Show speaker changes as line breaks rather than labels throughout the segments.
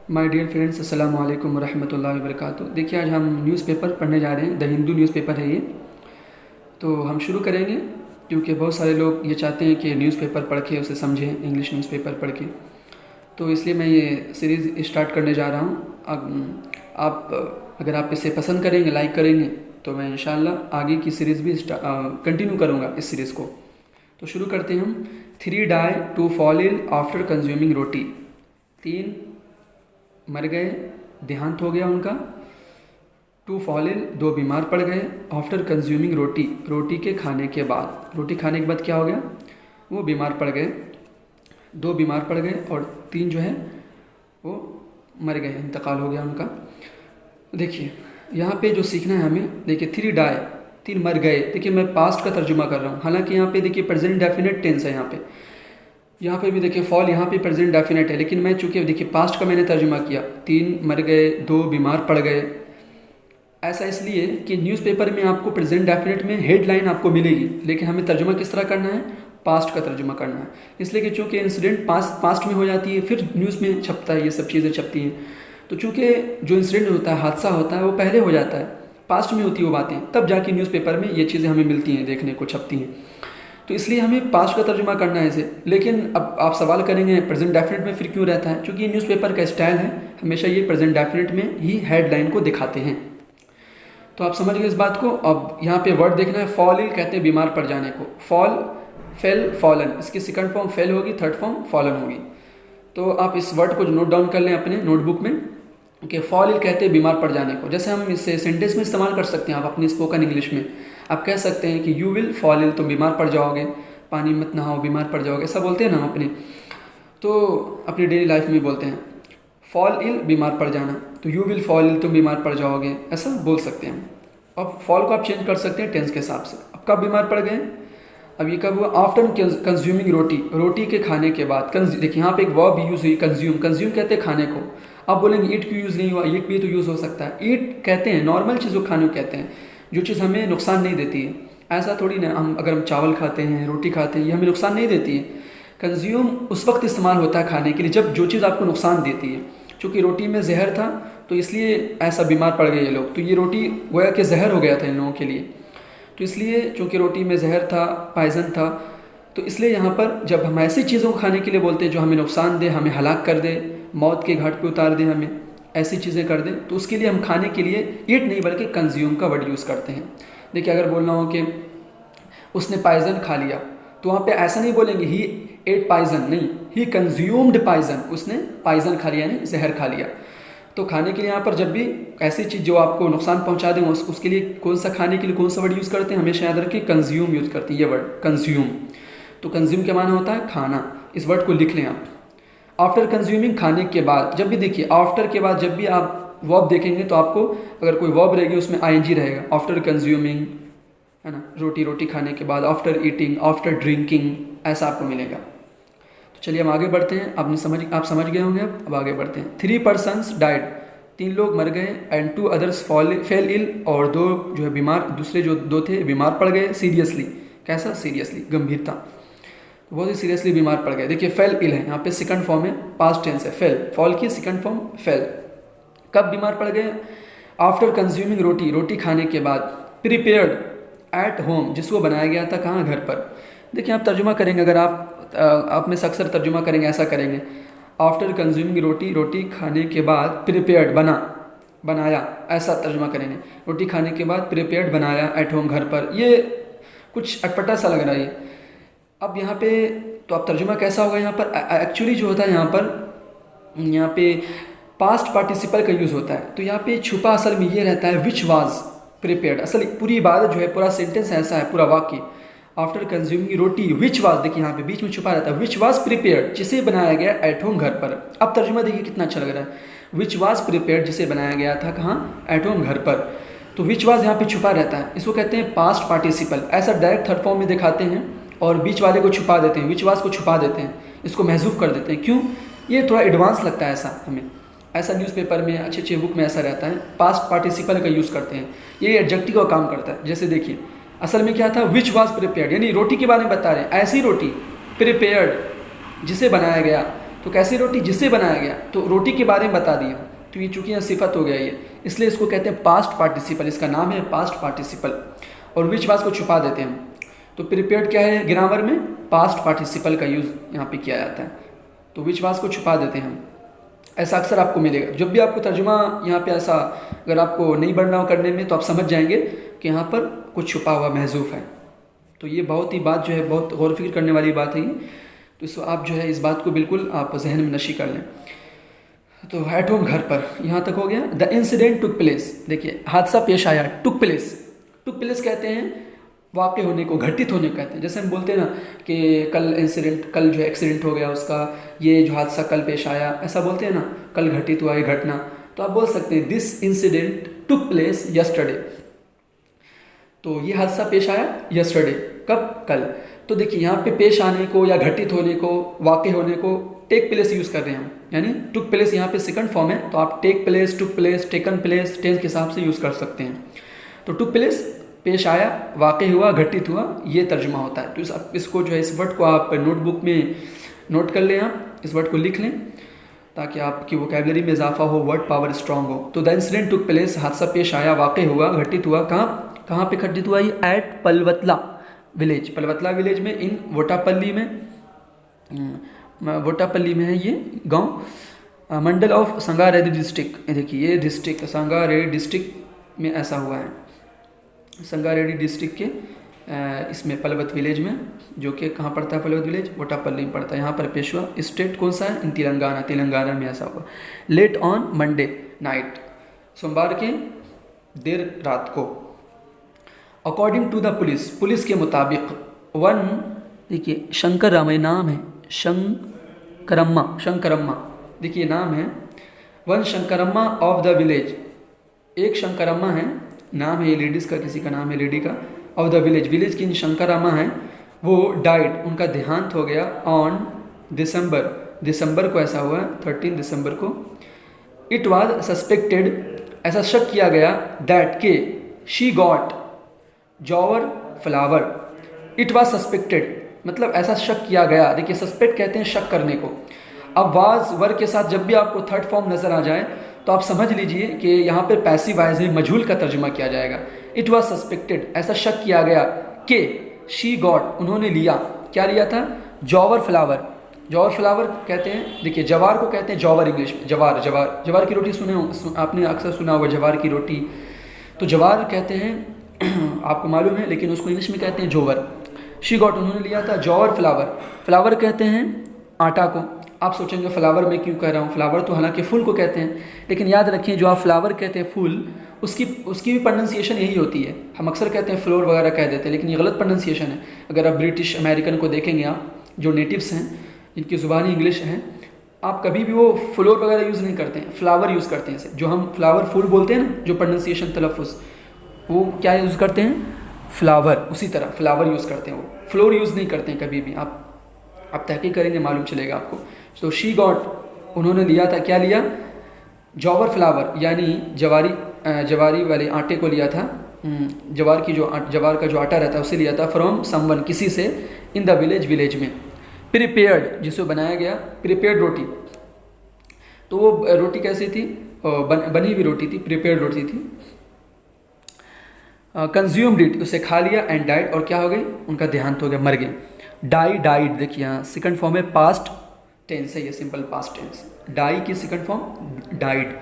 My dear friends, अस्सलाम वालेकुम रहमतुल्लाहि व बरकातुहू। देखिए, आज हम न्यूज़पेपर पढ़ने जा रहे हैं। द हिंदू न्यूज़पेपर है ये। तो हम शुरू करेंगे क्योंकि बहुत सारे लोग ये चाहते हैं कि न्यूज़पेपर पढ़ के उसे समझें, इंग्लिश न्यूज़पेपर पढ़ के। तो इसलिए मैं ये सीरीज़ स्टार्ट करने जा रहा हूँ। अब आप अगर आप इसे पसंद करेंगे, लाइक करेंगे, तो मैं इंशाल्लाह आगे की सीरीज़ भी कंटिन्यू करूँगा इस सीरीज़ को। तो शुरू करते हैं हम। 3 die to fall ill after consuming roti. 3 मर गए, देहांत हो गया उनका। 2 फॉल इल, 2 बीमार पड़ गए। आफ्टर कंज्यूमिंग रोटी, रोटी के खाने के बाद। रोटी खाने के बाद क्या हो गया? वो बीमार पड़ गए। 2 बीमार पड़ गए और 3 जो है वो मर गए, इंतकाल हो गया उनका। देखिए यहाँ पे जो सीखना है हमें, देखिए 3 डाई, 3 मर गए। देखिए मैं पास्ट का तर्जुमा कर रहा हूँ, हालांकि यहाँ पे देखिए प्रेजेंट डेफिनेट टेंस है। यहाँ पे भी देखिए फॉल, यहाँ पे प्रेजेंट डेफिनेट है, लेकिन मैं चूँकि देखिए पास्ट का मैंने तर्जुमा किया। 3 मर गए, 2 बीमार पड़ गए। ऐसा इसलिए कि न्यूज़पेपर में आपको प्रेजेंट डेफिनेट में हेडलाइन आपको मिलेगी, लेकिन हमें तर्जुमा किस तरह करना है? पास्ट का तर्जुमा करना है। इसलिए कि चूँकि इंसिडेंट पास्ट में हो जाती है, फिर न्यूज़ में छपता है, ये सब चीज़ें छपती हैं। तो चूँकि जो इंसिडेंट होता है, हादसा होता है, वो पहले हो जाता है, पास्ट में होती है वो बातें, तब जाके न्यूज़पेपर में ये चीज़ें हमें मिलती हैं, देखने को छपती हैं। तो इसलिए हमें पास्ट का तर्जुमा करना है इसे। लेकिन अब आप सवाल करेंगे प्रेजेंट डेफिनेट में फिर क्यों रहता है? क्योंकि न्यूज़पेपर का स्टाइल है, हमेशा ये प्रेजेंट डेफिनेट में ही हेडलाइन को दिखाते हैं। तो आप समझ गए इस बात को। अब यहाँ पे वर्ड देखना है। फॉल इल कहते हैं बीमार पड़ जाने को। फॉल, फेल, फॉलन, इसकी सेकंड फॉर्म फेल होगी, थर्ड फॉर्म फॉलन होगी। तो आप इस वर्ड को नोट डाउन कर लें अपने नोटबुक में कि फॉल इल कहते हैं बीमार पड़ जाने को। जैसे हम इसे सेंटेंस में इस्तेमाल कर सकते हैं, आप अपनी स्पोकन इंग्लिश में आप कह सकते हैं कि यू विल फॉल इल, तुम बीमार पड़ जाओगे, पानी मत नहाओ, बीमार पड़ जाओगे, ऐसा बोलते हैं ना हम अपने। तो अपनी डेली लाइफ में बोलते हैं फॉल इल, बीमार पड़ जाना। तो यू विल फॉल इल, तुम बीमार पड़ जाओगे, ऐसा बोल सकते हैं। अब फॉल को आप चेंज कर सकते हैं टेंस के हिसाब से। अब कब बीमार पड़ गए? अब ये कब हुआ? आफ्टर कंज्यूमिंग रोटी, रोटी के खाने के बाद। देखिए यहाँ पे एक वर्ब यूज़ हुई, कंज्यूम। कंज्यूम कहते हैं खाने को। आप बोलेंगे ईट क्यों यूज़ नहीं हुआ? ईट भी तो यूज़ हो सकता है। ईट कहते हैं नॉर्मल चीज़ को खाने को कहते हैं, जो चीज़ हमें नुकसान नहीं देती है। ऐसा थोड़ी ना अगर हम चावल खाते हैं, रोटी खाते हैं, ये हमें नुकसान नहीं देती है। कंज्यूम उस वक्त इस्तेमाल होता है खाने के लिए जब जो चीज़ आपको नुकसान देती है। चूँकि रोटी में जहर था, तो इसलिए ऐसा बीमार पड़ गए ये लोग। तो ये रोटी गोया कि जहर हो गया था इन लोगों के लिए। तो इसलिए चूँकि रोटी में जहर था, पॉइजन था, तो इसलिए यहाँ पर जब हम ऐसी चीज़ों को खाने के लिए बोलते हैं जो हमें नुकसान दे, हमें हलाक कर दे, मौत के घाट पे उतार दे, हमें ऐसी चीज़ें कर दे, तो उसके लिए हम खाने के लिए ईट नहीं बल्कि कंज्यूम का वर्ड यूज़ करते हैं। देखिए अगर बोलना हो कि उसने पॉइजन खा लिया, तो वहाँ पे ऐसा नहीं बोलेंगे ही एट पॉइजन, नहीं, ही कंज्यूम्ड पॉइजन, उसने पॉइजन खा लिया, यानी जहर खा लिया। तो खाने के लिए यहाँ पर जब भी ऐसी चीज़ जो आपको नुकसान पहुँचा दें, उसके लिए कौन सा, खाने के लिए कौन सा वर्ड यूज़ करते हैं? हमेशा याद रखें कंज्यूम यूज़ करते हैं, ये वर्ड कंज्यूम। तो कंज्यूम के माना होता है खाना। इस वर्ड को लिख लें आप। आफ्टर कंज्यूमिंग, खाने के बाद। जब भी देखिए आफ्टर के बाद जब भी आप वर्ब देखेंगे तो आपको अगर कोई वर्ब रहेगी उसमें आईएनजी रहेगा। आफ्टर कंज्यूमिंग, है ना, रोटी, रोटी खाने के बाद, आफ्टर ईटिंग, आफ्टर ड्रिंकिंग, ऐसा आपको मिलेगा। तो चलिए हम आगे बढ़ते हैं। आप समझ गए होंगे। अब आगे बढ़ते हैं। 3 पर्सन्स डाइड, 3 लोग मर गए। एंड 2 अदर्स फेल इल, और 2 जो है बीमार, दूसरे जो 2 थे बीमार पड़ गए। सीरियसली, कैसा? सीरियसली, गंभीरता, तो बहुत ही सीरियसली बीमार पड़ गए। देखिए फेल इल है, यहाँ पे सेकंड फॉर्म है, पास्ट टेंस है। फेल, फॉल की सेकंड फॉर्म फेल। कब बीमार पड़ गए? आफ्टर कंज्यूमिंग रोटी, रोटी खाने के बाद। प्रिपेयर्ड एट होम, जिसको बनाया गया था कहाँ? घर पर। देखिए आप तर्जुमा करेंगे, अगर आप में से अक्सर तर्जुमा करेंगे, ऐसा करेंगे आफ्टर कंज्यूमिंग रोटी, रोटी खाने के बाद, प्रिपेयर्ड, बनाया, ऐसा तर्जुमा करेंगे। रोटी खाने के बाद प्रिपेयर्ड, बनाया, एट होम, घर पर। ये कुछ अटपटा सा लग रहा है। अब यहाँ पे तो अब तर्जुमा कैसा होगा? यहाँ पर एक्चुअली जो होता है यहाँ पे पास्ट पार्टिसिपल का यूज़ होता है। तो यहाँ पे छुपा असल में ये रहता है विच वाज प्रिपेयर्ड। असल पूरी इबादत जो है, पूरा सेंटेंस ऐसा है, पूरा वाक्य after consuming roti which was, देखिए यहाँ पे बीच में छुपा रहता है विच वाज प्रिपेयर्ड, जिसे बनाया गया एट होम, घर पर। अब तर्जुमा देखिए कितना अच्छा लग रहा है। विच वाज प्रिपेयर्ड, जिसे बनाया गया था कहाँ? एट होम, घर पर। तो विच वाज यहाँ पे छुपा रहता है, इसको कहते हैं पास्ट पार्टिसिपल। ऐसा डायरेक्ट थर्ड फॉर्म में दिखाते हैं और बीच वाले को छुपा देते हैं, विच वाज को छुपा देते हैं, इसको महजूफ कर देते हैं। क्यों? ये थोड़ा एडवांस लगता है ऐसा हमें। ऐसा न्यूज़पेपर में, अच्छे अच्छे बुक में ऐसा रहता है, पास्ट पार्टिसिपल का यूज़ करते हैं। ये एडजेक्टिव का काम करता है। जैसे देखिए असल में क्या था? विच वाज प्रिपेयर्ड, यानी रोटी के बारे में बता रहे हैं, ऐसी रोटी, प्रिपेयर्ड, जिसे बनाया गया। तो कैसी रोटी? जिसे बनाया गया, तो रोटी के बारे में बता दिया। तो ये चूँकि यहाँ सिफत हो गया ये, इसलिए इसको कहते हैं पास्ट पार्टिसिपल, इसका नाम है पास्ट पार्टिसिपल। और विच वाज को छुपा देते हैं हम। तो प्रिपेयर्ड क्या है ग्रामर में? पास्ट पार्टिसिपल का यूज़ यहाँ पे किया जाता है, तो विच वाज को छुपा देते हैं हम। ऐसा अक्सर आपको मिलेगा जब भी आपको तर्जुमा यहाँ पे ऐसा अगर आपको नहीं बढ़ना हो करने में, तो आप समझ जाएंगे कि यहाँ पर कुछ छुपा हुआ महजूफ है। तो ये बहुत ही बात जो है बहुत गौर फिक्र करने वाली बात है ये। तो इसको आप जो है इस बात को बिल्कुल आप जहन में नशी कर लें। तो एट होम, घर पर, यहाँ तक हो गया। द इंसिडेंट टुक प्लेस, देखिए हादसा पेश आया। टुक प्लेस, टुक प्लेस कहते हैं वाक़ होने को, घटित होने को कहते हैं। जैसे हम बोलते हैं ना कि कल इंसिडेंट, कल जो एक्सीडेंट हो गया उसका, ये जो हादसा कल पेश आया, ऐसा बोलते हैं ना, कल घटित हुआ ये घटना। तो आप बोल सकते हैं this incident took place yesterday. तो ये हादसा पेश आया यस्टरडे, कब? कल। तो देखिए यहाँ पे पेश आने को या घटित होने को, वाक़ होने को टेक प्लेस यूज़ कर रहे हैं हम, यानी टुक प्लेस यहाँ पे सेकंड फॉर्म है। तो आप take place, took place, taken place tense के हिसाब से यूज़ कर सकते हैं। तो टुक प्लेस पेश आया, वाक़ हुआ, घटित हुआ, ये तर्जुमा होता है। तो इसको जो है इस वर्ड को आप नोटबुक में नोट कर लें, आप इस वर्ड को लिख लें ताकि आपकी वोकैबुलरी में इजाफा हो, वर्ड पावर स्ट्रांग हो। तो द इंसिडेंट टुक प्लेस, हादसा पेश आया, वाक़ हुआ, घटित हुआ। कहाँ पे घटित हुआ? ये एट पलवतला विलेज, पलवतला विलेज में, इन वोटापल्ली में, वोटापल्ली में है ये गांव, मंडल ऑफ संगारेड्डी डिस्ट्रिक्ट। देखिए ये डिस्ट्रिक्ट संगारेड्डी डिस्ट्रिक्ट में ऐसा हुआ है, संगारेड्डी डिस्ट्रिक्ट के इसमें पलवत विलेज में, जो कि कहाँ पड़ता है पलवत विलेज? वोटापल्ली में पड़ता है। यहाँ पर पेश हुआ। स्टेट कौन सा है? इन तेलंगाना, तेलंगाना में ऐसा हुआ। लेट ऑन मंडे नाइट, सोमवार के देर रात को। According to the police, police के मुताबिक, वन, देखिए शंकर रामय नाम है, शंकरम्मा, शंकरम्मा देखिए नाम है, वन शंकरम्मा ऑफ द विलेज, एक शंकरम्मा है, नाम है ये लेडीज़ का, किसी का नाम है लेडी का, ऑफ द विलेज, विलेज की शंकरम्मा है, वो डाइड, उनका देहांत हो गया ऑन दिसंबर, दिसंबर को ऐसा हुआ 13 दिसंबर को। इट वाज सस्पेक्टेड, ऐसा शक किया गया, दैट के she got jowar flower. It was suspected मतलब ऐसा शक किया गया। देखिए सस्पेक्ट कहते हैं शक करने को। अब वाज वर्ग के साथ जब भी आपको थर्ड फॉर्म नज़र आ जाए तो आप समझ लीजिए कि यहाँ पे पैसिव वॉइस है, मजहूल का तर्जुमा किया जाएगा। इट वाज सस्पेक्टेड, ऐसा शक किया गया कि शी गॉट, उन्होंने लिया, क्या लिया था? जॉवर फ्लावर। जॉवर फ्लावर कहते हैं, देखिए जवार को कहते हैं जॉवर इंग्लिश में, जवार, जवार, जवार की रोटी आपने अक्सर सुना होगा, जवार की रोटी। तो जवार कहते हैं आपको मालूम है, लेकिन उसको इंग्लिश में कहते हैं जोवर। शी गॉट, उन्होंने लिया था जॉवर फ्लावर। फ्लावर कहते हैं आटा को। आप सोचेंगे फ्लावर में क्यों कह रहा हूँ, फ्लावर तो हालांकि फूल को कहते हैं, लेकिन याद रखिए जो आप फ्लावर कहते हैं फूल, उसकी भी प्रोनाउंसिएशन यही होती है। हम अक्सर कहते हैं फ्लोर वगैरह कह देते हैं, लेकिन ये गलत प्रोनाउंसिएशन है। अगर आप ब्रिटिश अमेरिकन को देखेंगे, आप जो नेटिव्स हैं जिनकी ज़ुबानी इंग्लिश है, आप कभी भी वो फ्लोर वगैरह यूज़ नहीं करते हैं, फ्लावर यूज़ करते हैं। जो हम फ्लावर फूल बोलते हैं ना, जो प्रोनाउंसिएशन तलफ़ुज़, वो क्या यूज़ करते हैं? फ्लावर। उसी तरह फ्लावर यूज़ करते हैं, वो फ्लोर यूज़ नहीं करते हैं कभी भी। आप तहकीक करेंगे मालूम चलेगा आपको। तो शी गॉट, उन्होंने लिया था, क्या लिया? जॉवर फ्लावर, यानी जवारी वाले आटे को लिया था, जवार का जो आटा रहता है उसे लिया था, फ्रॉम समवन, किसी से, इन द विलेज, विलेज में। प्रिपेयर्ड, जिसे बनाया गया, प्रिपेयर्ड रोटी। तो वो रोटी कैसी थी? बनी हुई रोटी थी, प्रिपेयर्ड रोटी थी। कंज्यूम्ड इट, उसे खा लिया, एंड डाइड, और क्या हो गई? उनका देहांत हो गया, मर गए। डाइड, देखिए यहाँ सेकंड फॉर्म है, पास्ट टेंस है, ये सिंपल पास्ट टेंस। डाई की second form died.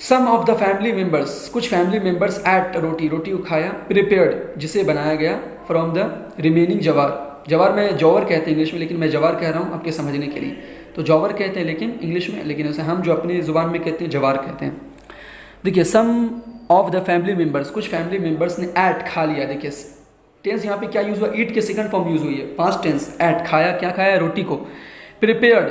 Some of the family members, कुछ फैमिली मेंबर्स, एट, रोटी को खाया, प्रिपेयर्ड, जिसे बनाया गया, फ्रॉम द रिमेनिंग जवार। जवार में जॉवर कहते हैं इंग्लिश में, लेकिन मैं जवार कह रहा हूँ आपके समझने के लिए। तो जॉवर कहते हैं लेकिन इंग्लिश में, लेकिन उसे हम जो अपनी ज़ुबान में कहते हैं जवार कहते हैं। देखिए सम ऑफ द फैमिली मेंबर्स, कुछ फैमिली मेंबर्स ने एट, खा लिया। देखिए टेंस यहाँ पे क्या यूज़ हुआ? ईट के सेकंड फॉर्म यूज़ हुई है, पास्ट टेंस, एट, खाया, क्या खाया? रोटी को। प्रिपेयर्ड,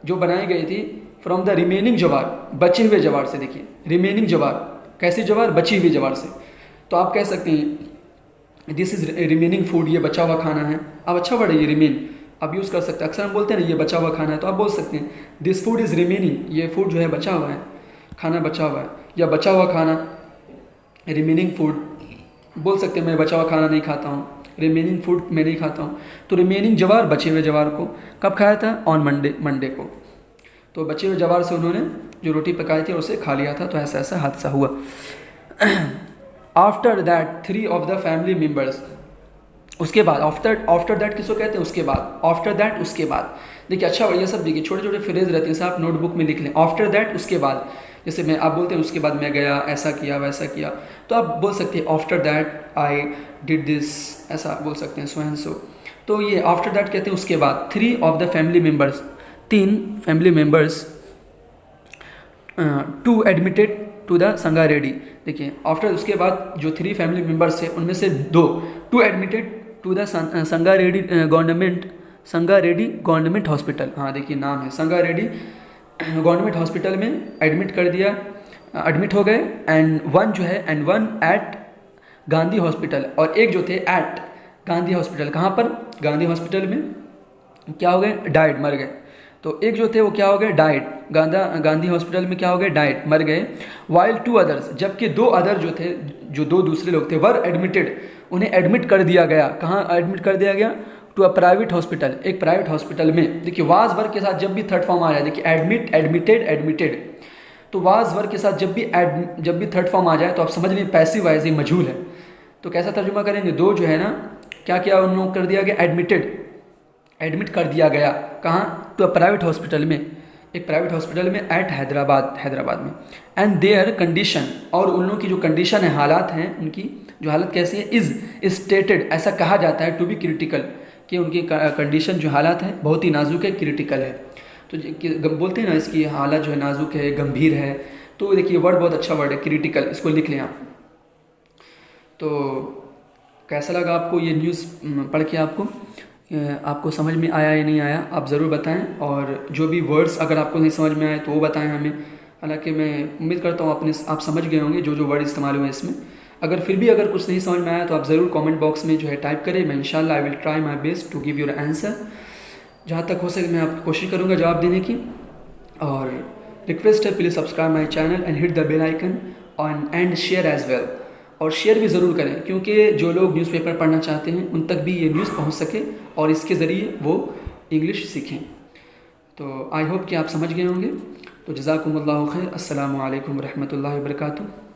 जो बनाई गई थी, फ्रॉम द रिमेनिंग जवार, बचे हुए जवार से। देखिए रिमेनिंग जवार, कैसी जवार? बची हुई जवार से। तो आप कह सकते हैं दिस इज़ रिमेनिंग फूड, ये बचा हुआ खाना है। अब अच्छा वर्ड है ये, रिमेन, आप यूज़ कर सकते हैं। अक्सर हम बोलते हैं ना ये बचा हुआ खाना है, तो आप बोल सकते हैं दिस फूड इज़ रिमेनिंग, ये फूड जो है बचा हुआ है, खाना बचा हुआ है, या बचा हुआ खाना, रिमेनिंग फूड। बोल सकते हैं मैं बचा हुआ खाना नहीं खाता हूँ, रिमेनिंग फूड मैं नहीं खाता हूँ। तो रिमेनिंग जवार, बचे हुए जवार को कब खाया था? ऑन मंडे को। तो बचे हुए जवार से उन्होंने जो रोटी पकाई थी उसे खा लिया था। तो ऐसा ऐसा हादसा हुआ। After that 3 of the family members, उसके बाद आफ्टर दैट किसको कहते हैं? उसके बाद। आफ्टर दैट उसके बाद। देखिए अच्छा, ये सब देखिए छोटे छोटे फ्रेज रहते हैं, जैसे आप नोटबुक में लिख लें आफ्टर दैट उसके बाद। जैसे मैं आप बोलते हैं उसके बाद मैं गया, ऐसा किया वैसा किया, तो आप बोल सकते हैं after that I did this, ऐसा बोल सकते हैं सो एंड सो। तो ये आफ्टर दैट कहते हैं उसके बाद। 3 of the family members, 3 family members to admitted to the Sangareddy. देखिए आफ्टर उसके बाद जो 3 फैमिली मेम्बर्स थे उनमें से 2 to admitted to the Sangareddy government hospital. हाँ देखिए नाम है, संगारेड्डी गवर्नमेंट हॉस्पिटल में एडमिट हो गए। And one at Gandhi hospital, और एक जो थे एट गांधी हॉस्पिटल। कहाँ पर? गांधी हॉस्पिटल में क्या हो गए? डाइड, मर गए। तो एक जो थे वो क्या हो गए? डाइड। गांधी हॉस्पिटल में क्या हो गए? डाइड, मर गए। वाइल 2 अदर्स, जबकि 2 अदर जो थे, जो 2 दूसरे लोग थे, वर एडमिटेड, उन्हें एडमिट कर दिया गया। कहाँ एडमिट कर दिया गया? टू अ प्राइवेट हॉस्पिटल, एक प्राइवेट हॉस्पिटल में। देखिए वाज वर्ग के साथ जब भी थर्ड फॉर्म आ जाए, देखिए एडमिट, एडमिटेड, तो वाज वर्ग के साथ जब भी थर्ड फॉर्म आ जाए तो आप समझ लीजिए पैसिव वॉइस ही मजहूल है। तो कैसा तर्जुमा करेंगे? 2 जो है ना, क्या किया उन लोगों कर दिया गया? एडमिट कर दिया गया। कहाँ? टू अ प्राइवेट हॉस्पिटल में, एक प्राइवेट हॉस्पिटल में एट हैदराबाद में। एंड देयर कंडीशन, और उन लोगों की जो कंडीशन है, हालात हैं उनकी, जो हालत कैसी है? इज स्टेटेड, ऐसा कहा जाता है, टू बी क्रिटिकल, कि उनकी कंडीशन जो हालात है बहुत ही नाजुक है, क्रिटिकल है। तो बोलते हैं ना इसकी हालत जो है नाजुक है, गंभीर है। तो देखिए वर्ड बहुत अच्छा वर्ड है, क्रिटिकल, इसको लिख लें आप। तो कैसा लगा आपको ये न्यूज़ पढ़ के? आपको समझ में आया या नहीं आया आप ज़रूर बताएं। और जो भी वर्ड्स अगर आपको नहीं समझ में आए तो वो बताएं हमें। हालांकि मैं उम्मीद करता हूँ आप समझ गए होंगे जो वर्ड इस्तेमाल हुए इसमें। अगर फिर भी अगर कुछ नहीं समझ में आया तो आप ज़रूर कमेंट बॉक्स में जो है टाइप करें। मैं इंशाल्लाह I will try my best to give your answer. जहाँ तक हो सके मैं आपको कोशिश करूँगा जवाब देने की। और रिक्वेस्ट है, please subscribe my channel and hit the bell icon and share as well. और शेयर भी ज़रूर करें, क्योंकि जो लोग न्यूज़पेपर पढ़ना चाहते हैं उन तक भी ये न्यूज़ पहुँच सके और इसके ज़रिए वो इंग्लिश सीखें। तो आई होप कि आप समझ गए होंगे। तो जज़ाकुमुल्लाहु खैर। अस्सलामु अलैकुम रहमतुल्लाहि व बरकातुहू।